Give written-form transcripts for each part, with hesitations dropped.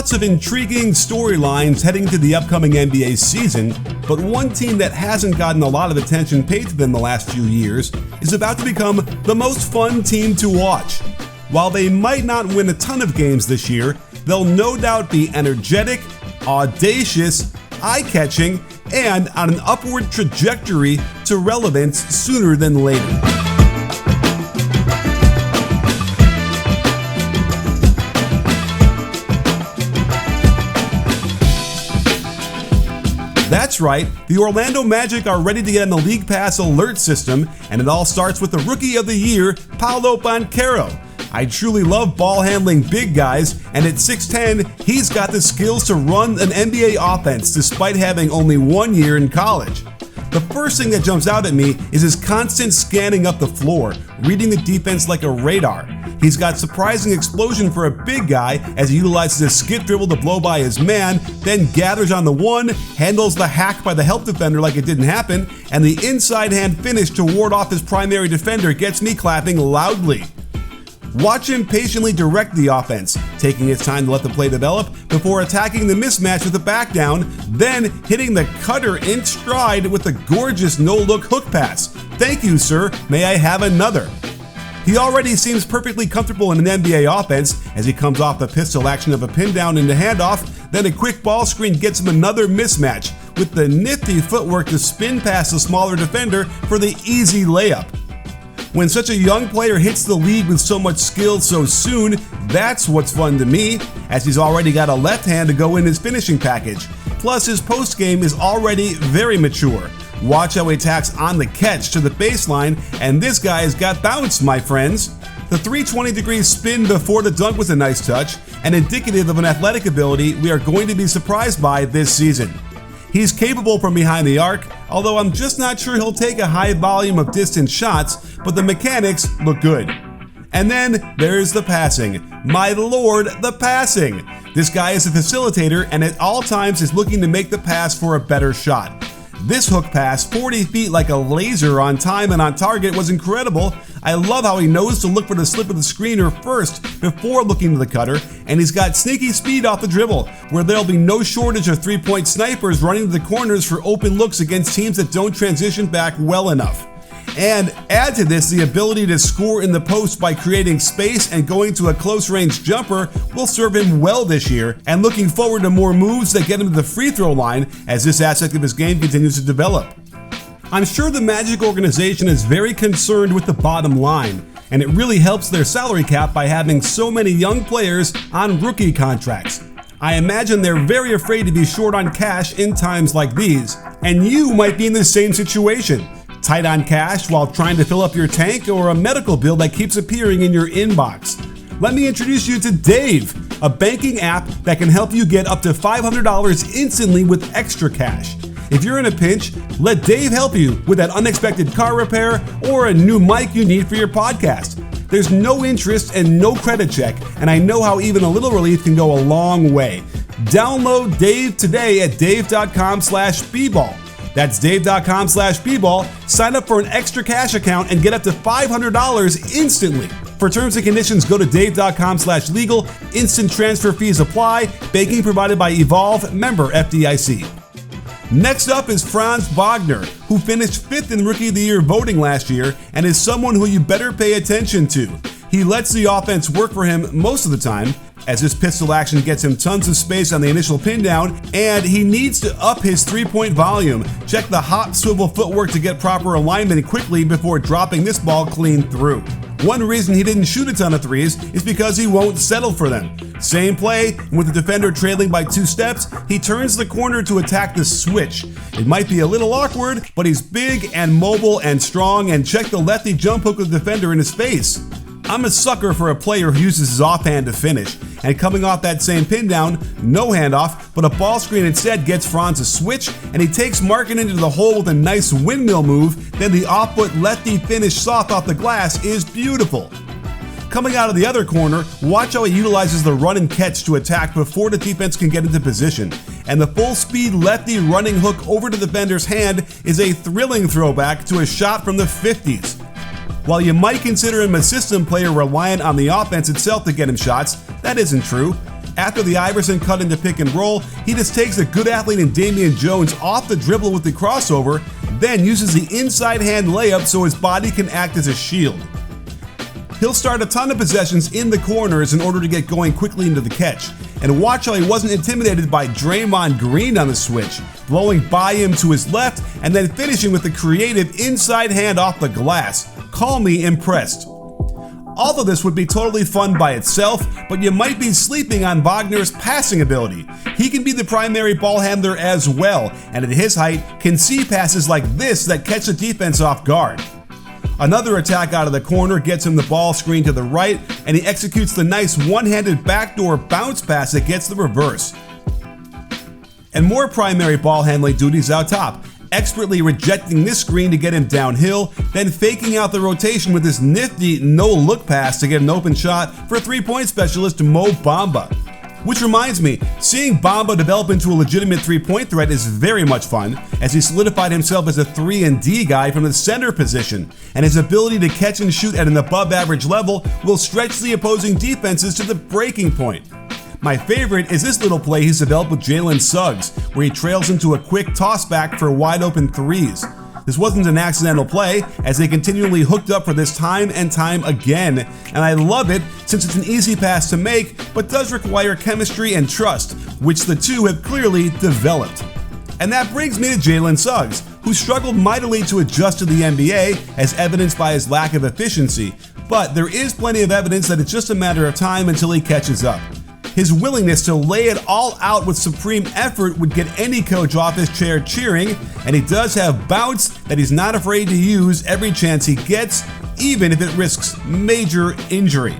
lots of intriguing storylines heading to the upcoming NBA season, but one team that hasn't gotten a lot of attention paid to them the last few years is about to become the most fun team to watch. While they might not win a ton of games this year, they'll no doubt be energetic, audacious, eye-catching, and on an upward trajectory to relevance sooner than later. That's right, the Orlando Magic are ready to get on the League Pass alert system, and it all starts with the Rookie of the Year, Paolo Banchero. I truly love ball-handling big guys, and at 6'10", he's got the skills to run an NBA offense despite having only 1 year in college. The first thing that jumps out at me is his constant scanning up the floor, reading the defense like a radar. He's got surprising explosion for a big guy as he utilizes his skip dribble to blow by his man, then gathers on the one, handles the hack by the help defender like it didn't happen, and the inside hand finish to ward off his primary defender gets me clapping loudly. Watch him patiently direct the offense, taking his time to let the play develop before attacking the mismatch with a back down, then hitting the cutter in stride with a gorgeous no-look hook pass. Thank you, sir. May I have another? He already seems perfectly comfortable in an NBA offense as he comes off the pistol action of a pin down into handoff, then a quick ball screen gets him another mismatch with the nifty footwork to spin past the smaller defender for the easy layup. When such a young player hits the league with so much skill so soon, that's what's fun to me, as he's already got a left hand to go in his finishing package. Plus his post game is already very mature. Watch how he attacks on the catch to the baseline, and this guy's got bounce, my friends. The 320-degree spin before the dunk was a nice touch, and indicative of an athletic ability we are going to be surprised by this season. He's capable from behind the arc, although I'm just not sure he'll take a high volume of distance shots, but the mechanics look good. And then there's the passing. My lord, the passing! This guy is a facilitator and at all times is looking to make the pass for a better shot. This hook pass, 40 feet like a laser on time and on target, was incredible. I love how he knows to look for the slip of the screener first before looking to the cutter, and he's got sneaky speed off the dribble, where there'll be no shortage of three-point snipers running to the corners for open looks against teams that don't transition back well enough. And add to this the ability to score in the post by creating space and going to a close-range jumper will serve him well this year, and looking forward to more moves that get him to the free throw line as this aspect of his game continues to develop. I'm sure the Magic organization is very concerned with the bottom line, and it really helps their salary cap by having so many young players on rookie contracts. I imagine they're very afraid to be short on cash in times like these, and you might be in the same situation. Tight on cash while trying to fill up your tank, or a medical bill that keeps appearing in your inbox. Let me introduce you to Dave, a banking app that can help you get up to $500 instantly with extra cash. If you're in a pinch, let Dave help you with that unexpected car repair or a new mic you need for your podcast. There's no interest and no credit check, and I know how even a little relief can go a long way. Download Dave today at dave.com/bball. That's dave.com/bball. Sign up for an extra cash account and get up to $500 instantly. For terms and conditions, go to dave.com/legal. Instant transfer fees apply. Banking provided by Evolve, member FDIC. Next up is Franz Wagner, who finished 5th in Rookie of the Year voting last year and is someone who you better pay attention to. He lets the offense work for him most of the time, as his pistol action gets him tons of space on the initial pin down, and he needs to up his three-point volume. Check the hop swivel footwork to get proper alignment quickly before dropping this ball clean through. One reason he didn't shoot a ton of threes is because he won't settle for them. Same play, and with the defender trailing by 2 steps, he turns the corner to attack the switch. It might be a little awkward, but he's big and mobile and strong, and check the lefty jump hook with the defender in his face. I'm a sucker for a player who uses his offhand to finish, and coming off that same pin down, no handoff, but a ball screen instead gets Franz a switch, and he takes Markin into the hole with a nice windmill move, then the off-foot lefty finish soft off the glass is beautiful. Coming out of the other corner, watch how he utilizes the run and catch to attack before the defense can get into position, and the full-speed lefty running hook over to the defender's hand is a thrilling throwback to a shot from the 50s. While you might consider him a system player reliant on the offense itself to get him shots, that isn't true. After the Iverson cut into pick and roll, he just takes a good athlete in Damian Jones off the dribble with the crossover, then uses the inside hand layup so his body can act as a shield. He'll start a ton of possessions in the corners in order to get going quickly into the catch. And watch how he wasn't intimidated by Draymond Green on the switch, blowing by him to his left and then finishing with a creative inside hand off the glass. Call me impressed. All of this would be totally fun by itself, but you might be sleeping on Wagner's passing ability. He can be the primary ball handler as well, and at his height can see passes like this that catch the defense off guard. Another attack out of the corner gets him the ball screen to the right, and he executes the nice one-handed backdoor bounce pass that gets the reverse. And more primary ball handling duties out top, expertly rejecting this screen to get him downhill, then faking out the rotation with this nifty no-look pass to get an open shot for three-point specialist Mo Bamba. Which reminds me, seeing Bamba develop into a legitimate three-point threat is very much fun, as he solidified himself as a 3-and-D guy from the center position, and his ability to catch and shoot at an above-average level will stretch the opposing defenses to the breaking point. My favorite is this little play he's developed with Jalen Suggs, where he trails into a quick toss-back for wide-open threes. This wasn't an accidental play, as they continually hooked up for this time and time again, and I love it since it's an easy pass to make, but does require chemistry and trust, which the two have clearly developed. And that brings me to Jalen Suggs, who struggled mightily to adjust to the NBA, as evidenced by his lack of efficiency, but there is plenty of evidence that it's just a matter of time until he catches up. His willingness to lay it all out with supreme effort would get any coach off his chair cheering, and he does have bounce that he's not afraid to use every chance he gets, even if it risks major injury.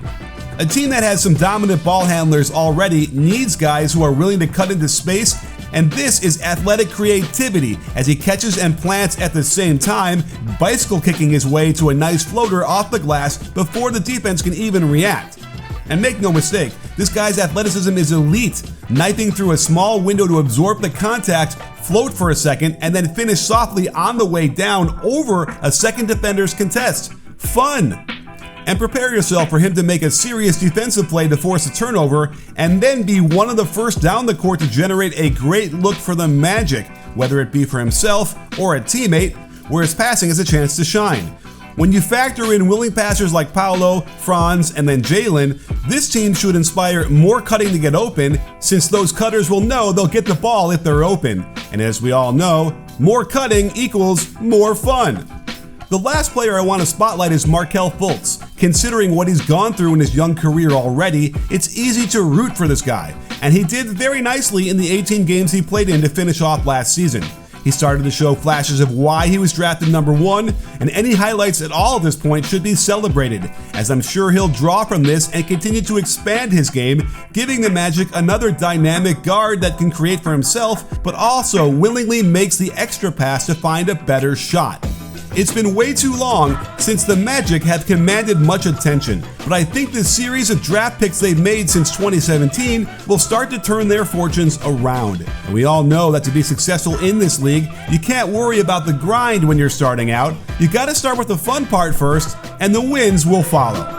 A team that has some dominant ball handlers already needs guys who are willing to cut into space, and this is athletic creativity as he catches and plants at the same time, bicycle kicking his way to a nice floater off the glass before the defense can even react. And make no mistake, this guy's athleticism is elite, knifing through a small window to absorb the contact, float for a second, and then finish softly on the way down over a second defender's contest. Fun! And prepare yourself for him to make a serious defensive play to force a turnover, and then be one of the first down the court to generate a great look for the Magic, whether it be for himself or a teammate, where his passing has a chance to shine. When you factor in willing passers like Paolo, Franz, and then Jalen, this team should inspire more cutting to get open, since those cutters will know they'll get the ball if they're open. And as we all know, more cutting equals more fun. The last player I want to spotlight is Markelle Fultz. Considering what he's gone through in his young career already, it's easy to root for this guy, and he did very nicely in the 18 games he played in to finish off last season. He started to show flashes of why he was drafted number 1, and any highlights at all at this point should be celebrated, as I'm sure he'll draw from this and continue to expand his game, giving the Magic another dynamic guard that can create for himself, but also willingly makes the extra pass to find a better shot. It's been way too long since the Magic have commanded much attention, but I think this series of draft picks they've made since 2017 will start to turn their fortunes around. And we all know that to be successful in this league, you can't worry about the grind when you're starting out. You gotta start with the fun part first, and the wins will follow.